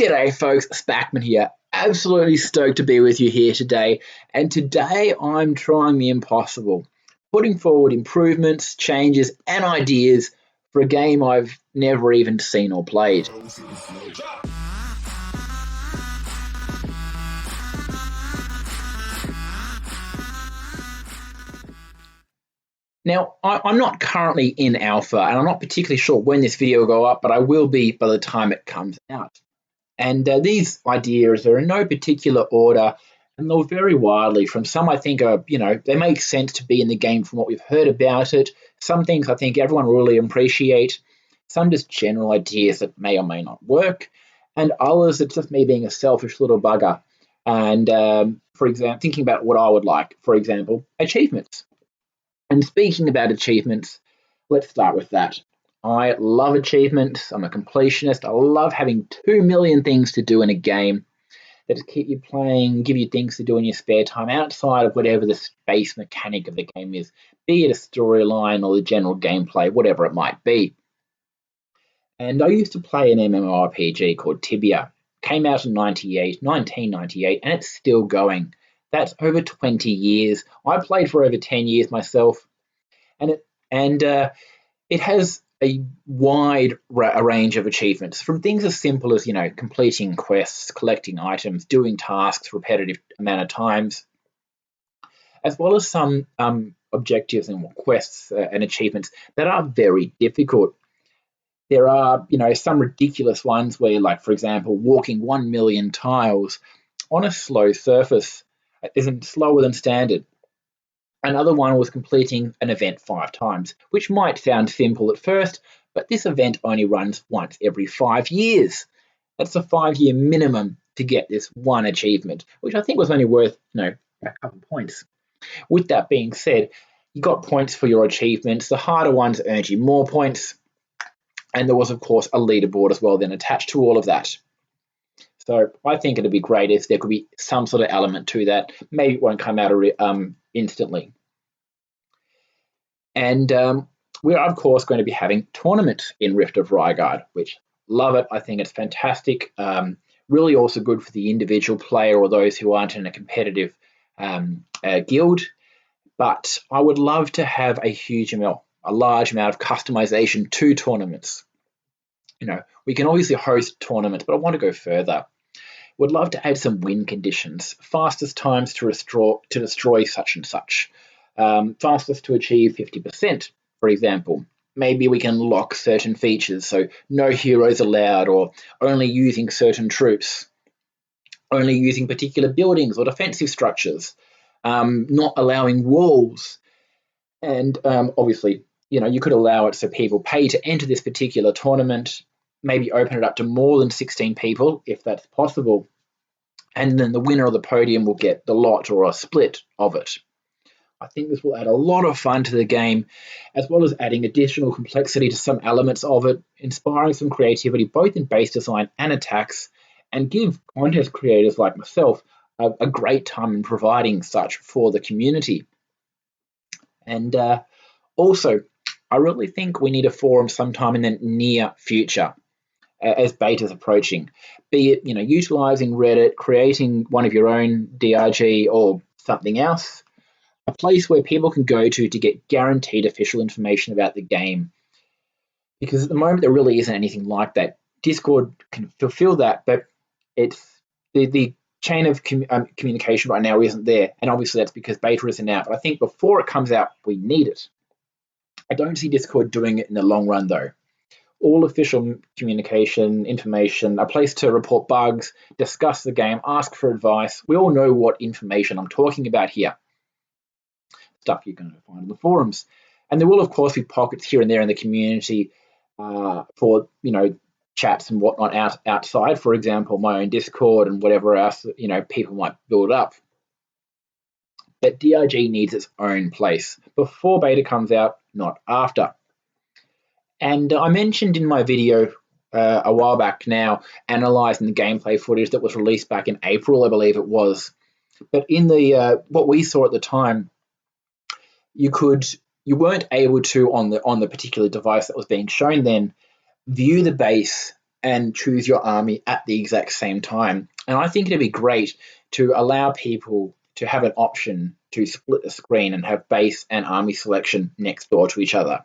G'day folks, Spackman here. Absolutely stoked to be with you here today. And today I'm trying the impossible, putting forward improvements, changes and ideas for a game I've never even seen or played. Now, I'm not currently in alpha and I'm not particularly sure when this video will go up, but I will be by the time it comes out. And these ideas are in no particular order, and they'll vary widely. From some I think are, they make sense to be in the game from what we've heard about it. Some things I think everyone will really appreciate. Some just general ideas that may or may not work. And others, it's just me being a selfish little bugger. And for example, thinking about what I would like, for example, achievements. And speaking about achievements, let's start with that. I love achievements. I'm a completionist. I love having 2 million things to do in a game that just keep you playing, give you things to do in your spare time outside of whatever the base mechanic of the game is, be it a storyline or the general gameplay, whatever it might be. And I used to play an MMORPG called Tibia. Came out in 1998, and it's still going. That's over 20 years. I played for over 10 years myself, and it has a wide range of achievements, from things as simple as, completing quests, collecting items, doing tasks repetitive amount of times, as well as some objectives and quests and achievements that are very difficult. There are, some ridiculous ones where, like, for example, walking 1 million tiles on a slow surface isn't slower than standard. Another one was completing an event 5 times, which might sound simple at first, but this event only runs once every 5 years. That's a 5-year minimum to get this one achievement, which I think was only worth, a couple of points. With that being said, you got points for your achievements. The harder ones earned you more points. And there was, of course, a leaderboard as well then attached to all of that. So I think it'd be great if there could be some sort of element to that. Maybe it won't come out instantly. And we're, of course, going to be having tournaments in Rift of Raigard, which love it. I think it's fantastic. Really also good for the individual player or those who aren't in a competitive guild. But I would love to have a large amount of customization to tournaments. We can obviously host tournaments, but I want to go further. Would love to add some win conditions, fastest times to destroy such and such, fastest to achieve 50%, for example. Maybe we can lock certain features, so no heroes allowed, or only using certain troops, only using particular buildings or defensive structures, not allowing walls, and obviously, you could allow it so people pay to enter this particular tournament, maybe open it up to more than 16 people, if that's possible. And then the winner of the podium will get the lot or a split of it. I think this will add a lot of fun to the game, as well as adding additional complexity to some elements of it, inspiring some creativity both in base design and attacks, and give contest creators like myself a great time in providing such for the community. And also, I really think we need a forum sometime in the near future as beta's approaching, be it, utilizing Reddit, creating one of your own DRG or something else, a place where people can go to get guaranteed official information about the game. Because at the moment, there really isn't anything like that. Discord can fulfill that, but it's the chain of communication right now isn't there. And obviously that's because beta isn't out. But I think before it comes out, we need it. I don't see Discord doing it in the long run, though. All official communication, information, a place to report bugs, discuss the game, ask for advice. We all know what information I'm talking about here. Stuff you're going to find in the forums. And there will, of course, be pockets here and there in the community for, chats and whatnot outside. For example, my own Discord and whatever else, people might build up. But DRG needs its own place before beta comes out, not after. And I mentioned in my video a while back now, analysing the gameplay footage that was released back in April, I believe it was. But in the what we saw at the time, you weren't able to on the particular device that was being shown then view the base and choose your army at the exact same time. And I think it'd be great to allow people to have an option to split the screen and have base and army selection next door to each other.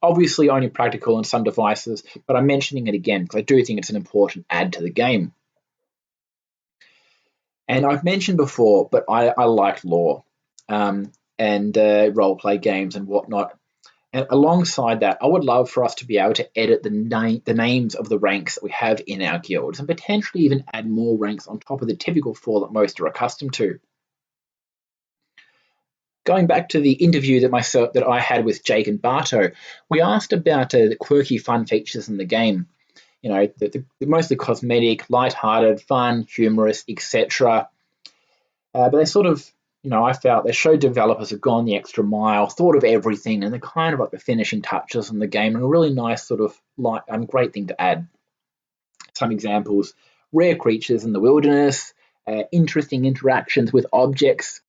Obviously only practical on some devices, but I'm mentioning it again because I do think it's an important add to the game. And I've mentioned before, but I like lore and role-play games and whatnot. And alongside that, I would love for us to be able to edit the names of the ranks that we have in our guilds and potentially even add more ranks on top of the typical 4 that most are accustomed to. Going back to the interview that I had with Jake and Barto, we asked about the quirky fun features in the game. You know, the mostly cosmetic, light-hearted, fun, humorous, etc. But they sort of, I felt they showed developers have gone the extra mile, thought of everything, and they're kind of like the finishing touches in the game, and a really nice sort of great thing to add. Some examples: rare creatures in the wilderness, interesting interactions with objects,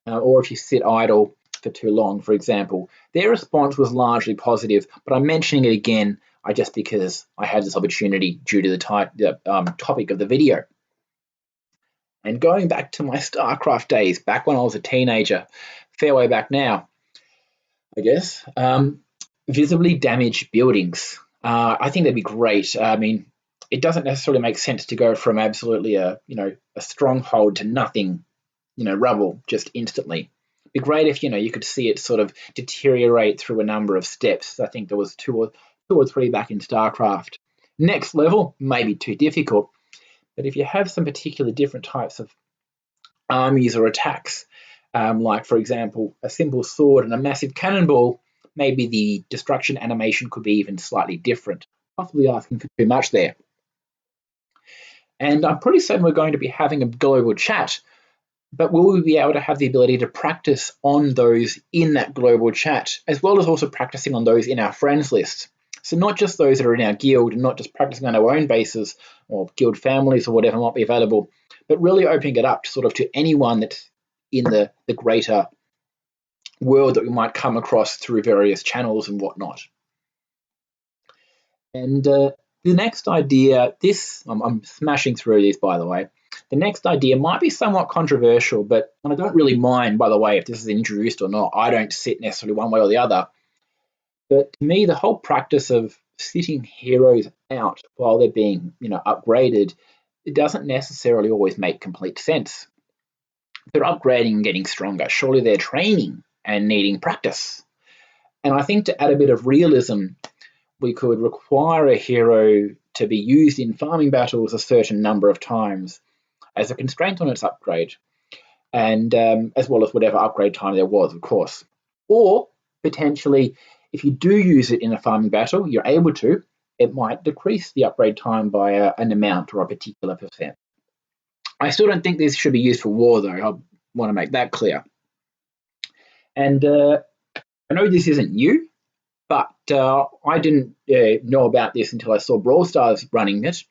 or if you sit idle for too long, for example. Their response was largely positive, but I'm mentioning it again just because I had this opportunity due to the topic of the video. And going back to my StarCraft days, back when I was a teenager, fair way back now, I guess, visibly damaged buildings. I think that'd be great. I mean, it doesn't necessarily make sense to go from absolutely a stronghold to nothing, rubble just instantly. It'd be great if you could see it sort of deteriorate through a number of steps. I think there was two or three back in StarCraft. Next level may be too difficult. But if you have some particular different types of armies or attacks, like, for example, a simple sword and a massive cannonball, maybe the destruction animation could be even slightly different, possibly asking for too much there. And I'm pretty certain we're going to be having a global chat, but will we be able to have the ability to practice on those in that global chat, as well as also practicing on those in our friends list? So not just those that are in our guild, and not just practicing on our own bases or guild families or whatever might be available, but really opening it up to anyone that's in the greater world that we might come across through various channels and whatnot. And the next idea, I'm smashing through these, by the way. The next idea might be somewhat controversial, but I don't really mind, by the way, if this is introduced or not. I don't sit necessarily one way or the other. But to me, the whole practice of sitting heroes out while they're being, upgraded, it doesn't necessarily always make complete sense. They're upgrading and getting stronger. Surely they're training and needing practice. And I think to add a bit of realism, we could require a hero to be used in farming battles a certain number of times as a constraint on its upgrade, and as well as whatever upgrade time there was, of course. Or potentially, if you do use it in a farming battle, you're able to, it might decrease the upgrade time by an amount or a particular percent. I still don't think this should be used for war, though. I want to make that clear. And I know this isn't new, but I didn't know about this until I saw Brawl Stars running it.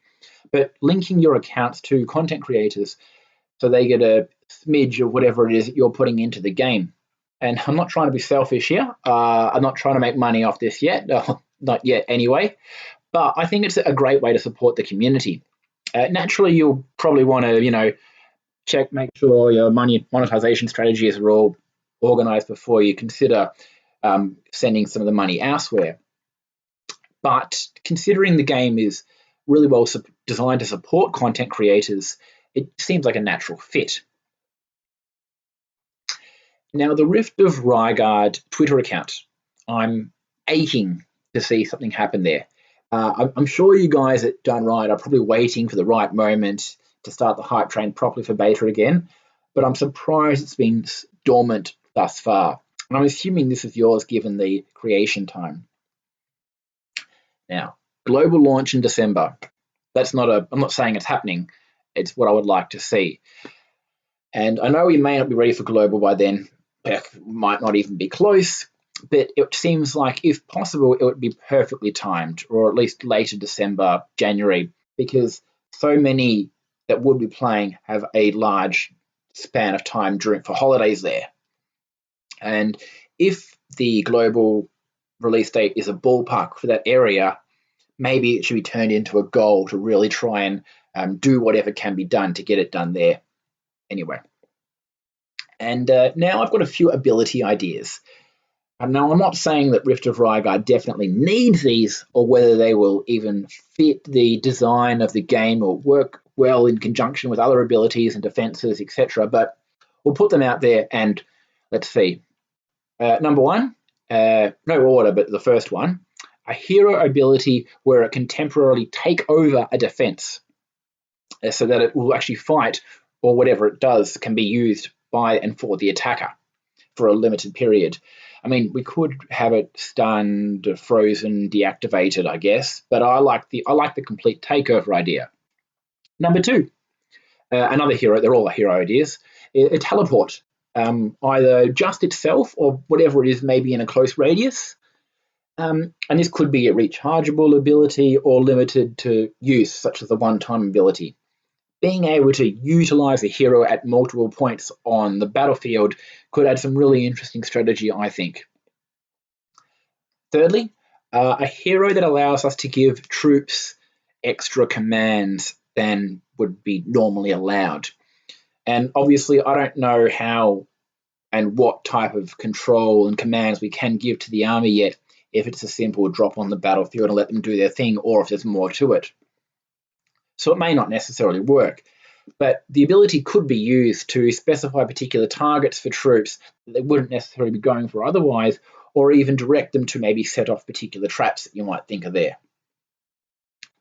But linking your accounts to content creators so they get a smidge of whatever it is that you're putting into the game. And I'm not trying to be selfish here. I'm not trying to make money off this yet, not yet anyway. But I think it's a great way to support the community. Naturally, you'll probably want to, make sure your monetization strategies are all organized before you consider sending some of the money elsewhere. But considering the game is really well designed to support content creators, it seems like a natural fit. Now, the Rift of Raigard Twitter account, I'm aching to see something happen there. I'm sure you guys at Done Right are probably waiting for the right moment to start the hype train properly for beta again, but I'm surprised it's been dormant thus far. And I'm assuming this is yours given the creation time. Now, global launch in December. I'm not saying it's happening. It's what I would like to see. And I know we may not be ready for global by then. Might not even be close, but it seems like, if possible, it would be perfectly timed, or at least later December, January, because so many that would be playing have a large span of time for holidays there. And if the global release date is a ballpark for that area, maybe it should be turned into a goal to really try and do whatever can be done to get it done there. Anyway. And now I've got a few ability ideas. Now, I'm not saying that Rift of Raigard definitely needs these or whether they will even fit the design of the game or work well in conjunction with other abilities and defenses, etc. But we'll put them out there and let's see. Number one, no order, but the first one, a hero ability where it can temporarily take over a defense so that it will actually fight or whatever it does can be used by and for the attacker for a limited period. I mean, we could have it stunned, frozen, deactivated, I guess, but I like the complete takeover idea. Number two, another hero. They're all hero ideas. A teleport, either just itself or whatever it is, maybe in a close radius. And this could be a rechargeable ability or limited to use, such as a one-time ability. Being able to utilize a hero at multiple points on the battlefield could add some really interesting strategy, I think. Thirdly, a hero that allows us to give troops extra commands than would be normally allowed. And obviously, I don't know how and what type of control and commands we can give to the army yet, if it's a simple drop on the battlefield and let them do their thing, or if there's more to it. So it may not necessarily work, but the ability could be used to specify particular targets for troops that they wouldn't necessarily be going for otherwise, or even direct them to maybe set off particular traps that you might think are there.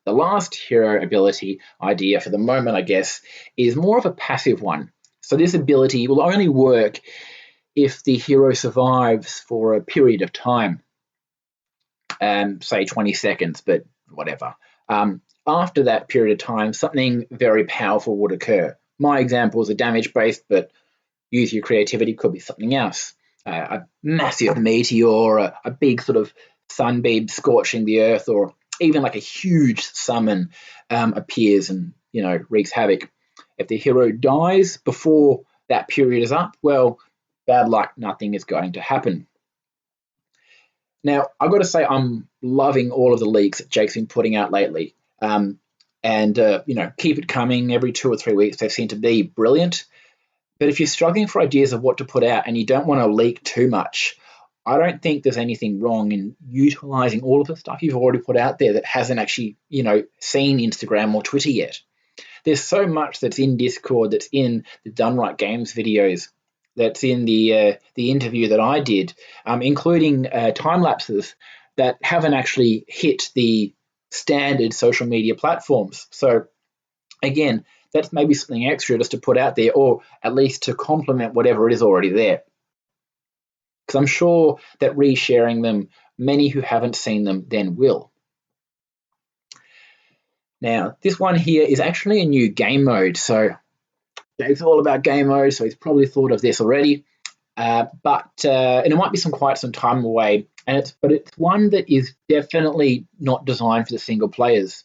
The last hero ability idea for the moment, I guess, is more of a passive one. So this ability will only work if the hero survives for a period of time, say 20 seconds, but whatever. After that period of time, something very powerful would occur. My examples are damage-based, but use your creativity, could be something else. A massive meteor, a big sort of sunbeam scorching the earth, or even like a huge summon appears and, wreaks havoc. If the hero dies before that period is up, well, bad luck, nothing is going to happen. Now, I've got to say I'm loving all of the leaks that Jake's been putting out lately. Keep it coming every 2 or 3 weeks. They seem to be brilliant. But if you're struggling for ideas of what to put out and you don't want to leak too much, I don't think there's anything wrong in utilizing all of the stuff you've already put out there that hasn't actually, seen Instagram or Twitter yet. There's so much that's in Discord, that's in the Done Right Games videos, that's in the interview that I did, including time lapses that haven't actually hit the standard social media platforms. So again, that's maybe something extra just to put out there, or at least to complement whatever it is already there. Because I'm sure that resharing them, many who haven't seen them then will. Now, this one here is actually a new game mode. So Jake's all about game mode, so he's probably thought of this already. And it might be quite some time away. But it's one that is definitely not designed for the single players.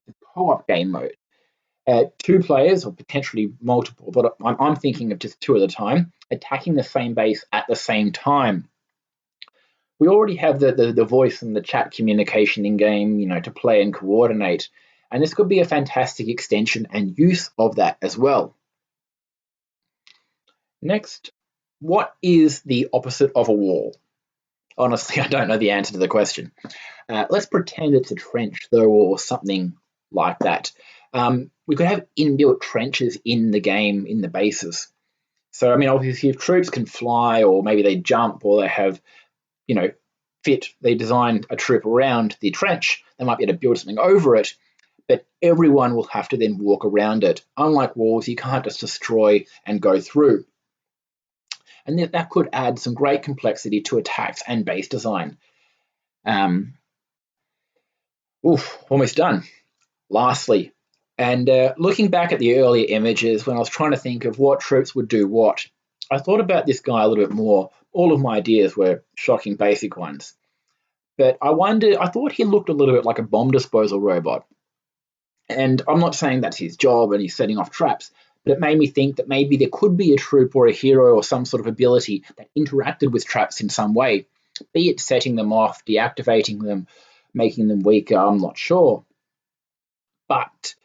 The co-op game mode. 2 players, or potentially multiple, but I'm thinking of just 2 at a time, attacking the same base at the same time. We already have the voice and the chat communication in game, to play and coordinate, and this could be a fantastic extension and use of that as well. Next, what is the opposite of a wall? Honestly, I don't know the answer to the question. Let's pretend it's a trench, though, or something like that. We could have inbuilt trenches in the game, in the bases. So, obviously, if troops can fly, or maybe they jump, or they have, they design a troop around the trench, they might be able to build something over it, but everyone will have to then walk around it. Unlike walls, you can't just destroy and go through. And that could add some great complexity to attacks and base design. Almost done. Lastly, and looking back at the earlier images when I was trying to think of what troops would do what, I thought about this guy a little bit more. All of my ideas were shocking basic ones. But I thought he looked a little bit like a bomb disposal robot. And I'm not saying that's his job and he's setting off traps, but it made me think that maybe there could be a troop or a hero or some sort of ability that interacted with traps in some way, be it setting them off, deactivating them, making them weaker, I'm not sure. But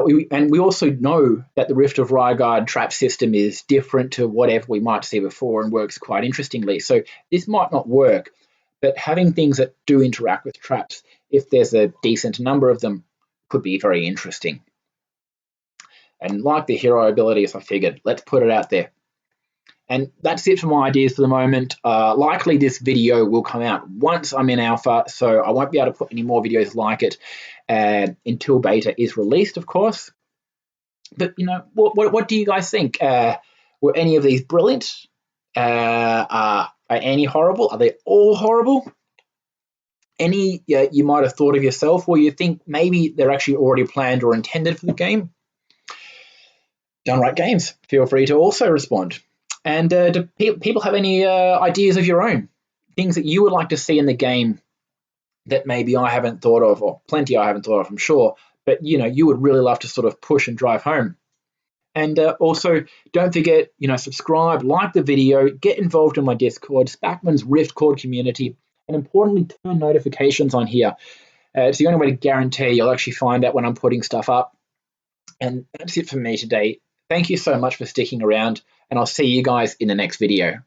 we also know that the Rift of Raigard trap system is different to whatever we might see before and works quite interestingly. So this might not work, but having things that do interact with traps, if there's a decent number of them, could be very interesting. And like the hero abilities, I figured, let's put it out there. And that's it for my ideas for the moment. Likely this video will come out once I'm in alpha, so I won't be able to put any more videos like it until beta is released, of course. But, you know, what do you guys think? Were any of these brilliant? Are any horrible? Are they all horrible? Any you might have thought of yourself, or you think maybe they're actually already planned or intended for the game? Downright Games, feel free to also respond. And do people have any ideas of your own? Things that you would like to see in the game that maybe I haven't thought of, or plenty I haven't thought of, I'm sure, but you know, you would really love to sort of push and drive home. And also, don't forget, you know, subscribe, like the video, get involved in my Discord, Spackman's Riftcord community, and importantly, turn notifications on here. It's the only way to guarantee you'll actually find out when I'm putting stuff up. And that's it for me today. Thank you so much for sticking around, and I'll see you guys in the next video.